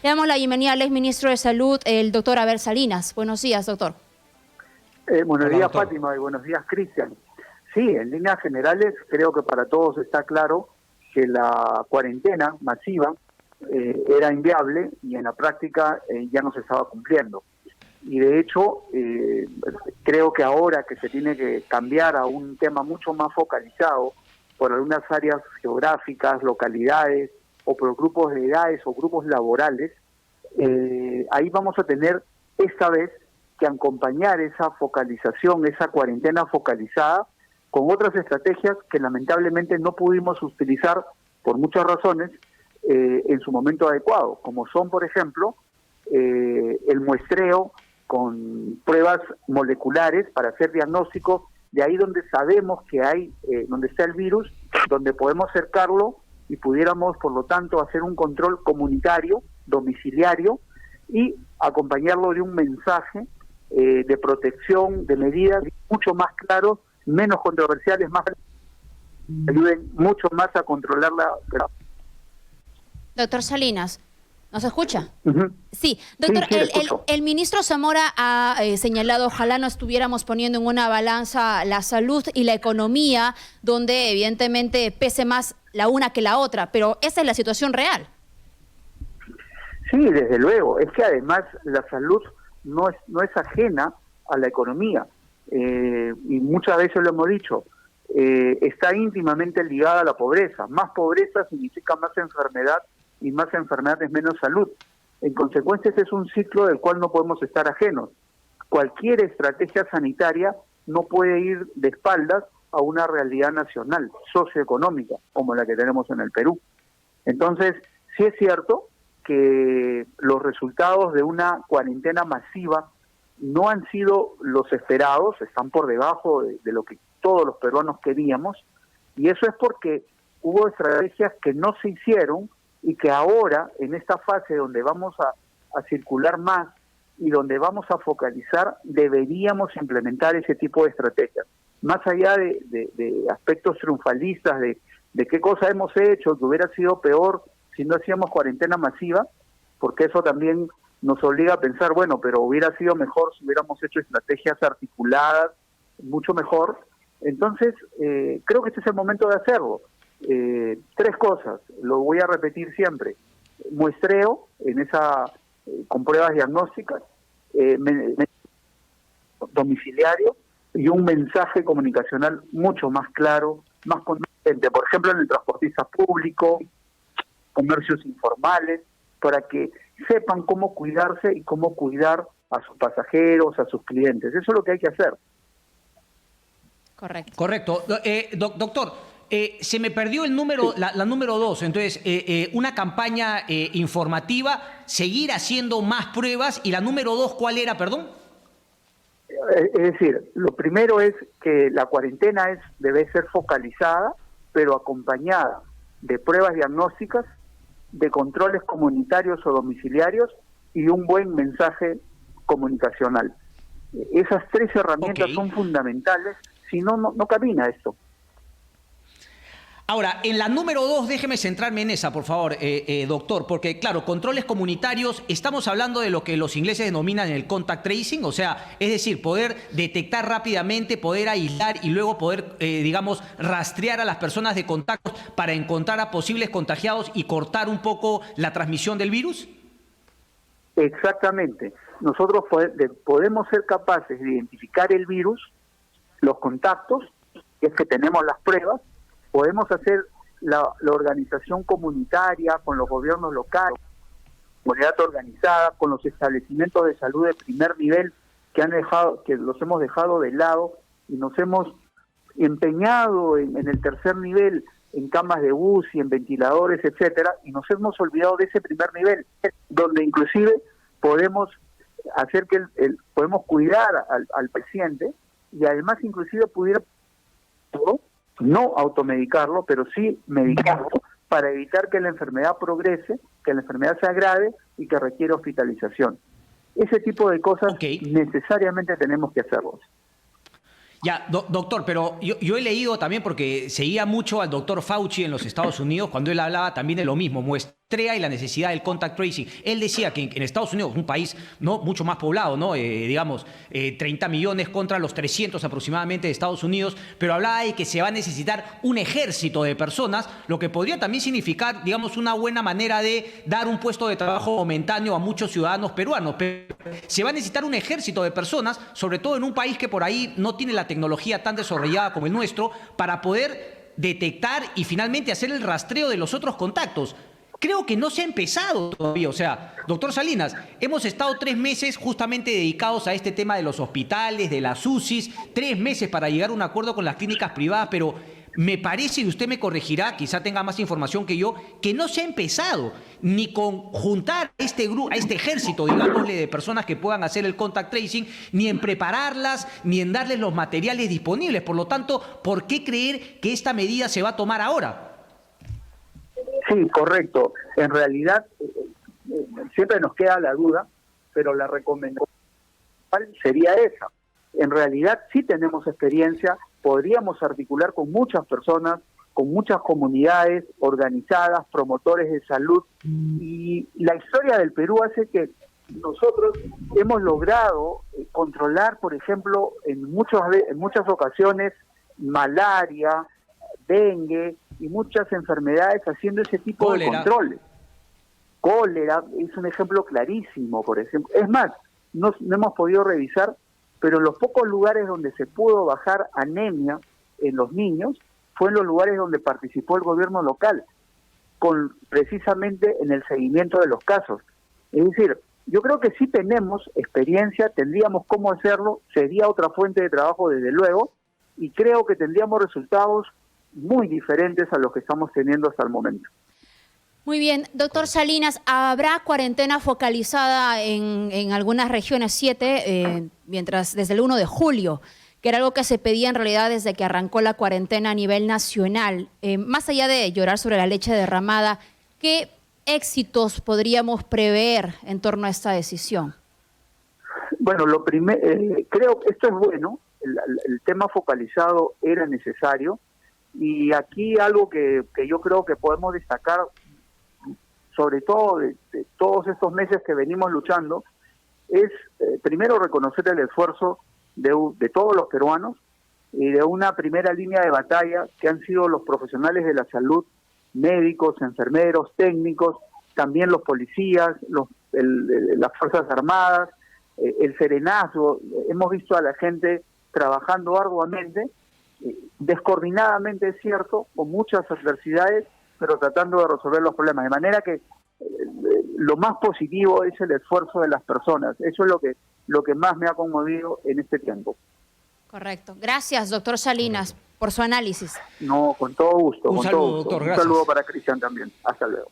Le damos la bienvenida al exministro de Salud, el doctor Abel Salinas. Buenos días, doctor. Buenos Hola, días, doctor. Fátima, y buenos días, Cristian. Sí, en líneas generales creo que para todos está claro que la cuarentena masiva era inviable y en la práctica ya no se estaba cumpliendo. Y de hecho, creo que ahora que se tiene que cambiar a un tema mucho más focalizado por algunas áreas geográficas, localidades, o por grupos de edades o grupos laborales, ahí vamos a tener esta vez que acompañar esa focalización, esa cuarentena focalizada, con otras estrategias que lamentablemente no pudimos utilizar por muchas razones en su momento adecuado, como son, por ejemplo, el muestreo con pruebas moleculares para hacer diagnóstico de ahí donde sabemos que hay, donde está el virus, donde podemos cercarlo y pudiéramos, por lo tanto, hacer un control comunitario, domiciliario, y acompañarlo de un mensaje de protección, de medidas mucho más claros, menos controversiales, más ayuden mucho más a controlar la... Doctor Salinas, ¿nos escucha? Uh-huh. Sí, doctor, sí, el ministro Zamora ha señalado, ojalá no estuviéramos poniendo en una balanza la salud y la economía, donde evidentemente pese más la una que la otra, pero esa es la situación real. Sí, desde luego. Es que además la salud no es ajena a la economía. Y muchas veces lo hemos dicho, está íntimamente ligada a la pobreza. Más pobreza significa más enfermedad y más enfermedad es menos salud. En consecuencia, ese es un ciclo del cual no podemos estar ajenos. Cualquier estrategia sanitaria no puede ir de espaldas a una realidad nacional, socioeconómica, como la que tenemos en el Perú. Entonces, sí es cierto que los resultados de una cuarentena masiva no han sido los esperados, están por debajo de lo que todos los peruanos queríamos, y eso es porque hubo estrategias que no se hicieron y que ahora, en esta fase donde vamos a circular más y donde vamos a focalizar, deberíamos implementar ese tipo de estrategias. Más allá de aspectos triunfalistas, de qué cosa hemos hecho, que hubiera sido peor si no hacíamos cuarentena masiva, porque eso también nos obliga a pensar, bueno, pero hubiera sido mejor si hubiéramos hecho estrategias articuladas, mucho mejor. Entonces, creo que este es el momento de hacerlo. Tres cosas, lo voy a repetir siempre: muestreo con pruebas diagnósticas, domiciliario, y un mensaje comunicacional mucho más claro, más contundente, por ejemplo en el transportista público, comercios informales, para que sepan cómo cuidarse y cómo cuidar a sus pasajeros, a sus clientes. Eso es lo que hay que hacer. Correcto. Doctor, se me perdió el número, Sí. la número 2. Entonces, una campaña informativa, seguir haciendo más pruebas. Y la número 2, ¿cuál era, perdón? Es decir, lo primero es que la cuarentena debe ser focalizada, pero acompañada de pruebas diagnósticas, de controles comunitarios o domiciliarios y un buen mensaje comunicacional. Esas tres herramientas son fundamentales, si no, no camina esto. Ahora, en la número 2, déjeme centrarme en esa, por favor, doctor, porque claro, controles comunitarios, estamos hablando de lo que los ingleses denominan el contact tracing, o sea, es decir, poder detectar rápidamente, poder aislar y luego poder, digamos, rastrear a las personas de contacto para encontrar a posibles contagiados y cortar un poco la transmisión del virus. Exactamente. Nosotros podemos ser capaces de identificar el virus, los contactos, y es que tenemos las pruebas. Podemos hacer la organización comunitaria con los gobiernos locales, comunidad organizada, con los establecimientos de salud de primer nivel que los hemos dejado de lado y nos hemos empeñado en el tercer nivel, en camas de UCI, en ventiladores, etcétera, y nos hemos olvidado de ese primer nivel, donde inclusive podemos hacer que podemos cuidar al paciente y además inclusive pudiera no automedicarlo, pero sí medicarlo para evitar que la enfermedad progrese, que la enfermedad se agrave y que requiera hospitalización. Ese tipo de cosas necesariamente tenemos que hacerlos. Ya, doctor, pero yo he leído también, porque seguía mucho al doctor Fauci en los Estados Unidos, cuando él hablaba también de lo mismo, muestra y la necesidad del contact tracing. Él decía que en Estados Unidos, un país no mucho más poblado, ¿no? 30 millones contra los 300 aproximadamente de Estados Unidos, pero hablaba de que se va a necesitar un ejército de personas, lo que podría también significar, digamos, una buena manera de dar un puesto de trabajo momentáneo a muchos ciudadanos peruanos. Pero se va a necesitar un ejército de personas, sobre todo en un país que por ahí no tiene la tecnología tan desarrollada como el nuestro, para poder detectar y finalmente hacer el rastreo de los otros contactos. Creo que no se ha empezado todavía. O sea, doctor Salinas, hemos estado 3 meses justamente dedicados a este tema de los hospitales, de las UCIs, 3 meses para llegar a un acuerdo con las clínicas privadas, pero me parece, y usted me corregirá, quizá tenga más información que yo, que no se ha empezado ni con juntar a este ejército, digámosle, de personas que puedan hacer el contact tracing, ni en prepararlas, ni en darles los materiales disponibles. Por lo tanto, ¿por qué creer que esta medida se va a tomar ahora? Sí, correcto. En realidad, siempre nos queda la duda, pero la recomendación sería esa. En realidad sí tenemos experiencia, podríamos articular con muchas personas, con muchas comunidades organizadas, promotores de salud, y la historia del Perú hace que nosotros hemos logrado controlar, por ejemplo, en muchas ocasiones, malaria, dengue y muchas enfermedades haciendo ese tipo de controles. Cólera es un ejemplo clarísimo, por ejemplo. Es más, no hemos podido revisar, pero en los pocos lugares donde se pudo bajar anemia en los niños fue en los lugares donde participó el gobierno local, precisamente en el seguimiento de los casos. Es decir, yo creo que sí tenemos experiencia, tendríamos cómo hacerlo, sería otra fuente de trabajo desde luego, y creo que tendríamos resultados muy diferentes a los que estamos teniendo hasta el momento. Muy bien, doctor Salinas, ¿habrá cuarentena focalizada en algunas regiones, 7, mientras desde el 1 de julio, que era algo que se pedía en realidad desde que arrancó la cuarentena a nivel nacional? Más allá de llorar sobre la leche derramada, ¿qué éxitos podríamos prever en torno a esta decisión? Bueno, creo que esto es bueno, el tema focalizado era necesario, y aquí algo que yo creo que podemos destacar, sobre todo de todos estos meses que venimos luchando, es primero reconocer el esfuerzo de todos los peruanos y de una primera línea de batalla que han sido los profesionales de la salud, médicos, enfermeros, técnicos, también los policías, las Fuerzas Armadas, el serenazgo. Hemos visto a la gente trabajando arduamente, descoordinadamente, es cierto, con muchas adversidades, pero tratando de resolver los problemas. De manera que lo más positivo es el esfuerzo de las personas. Eso es lo que más me ha conmovido en este tiempo. Correcto. Gracias, doctor Salinas, por su análisis. No, con todo gusto. Un saludo, doctor. Gracias. Un saludo para Cristian también. Hasta luego.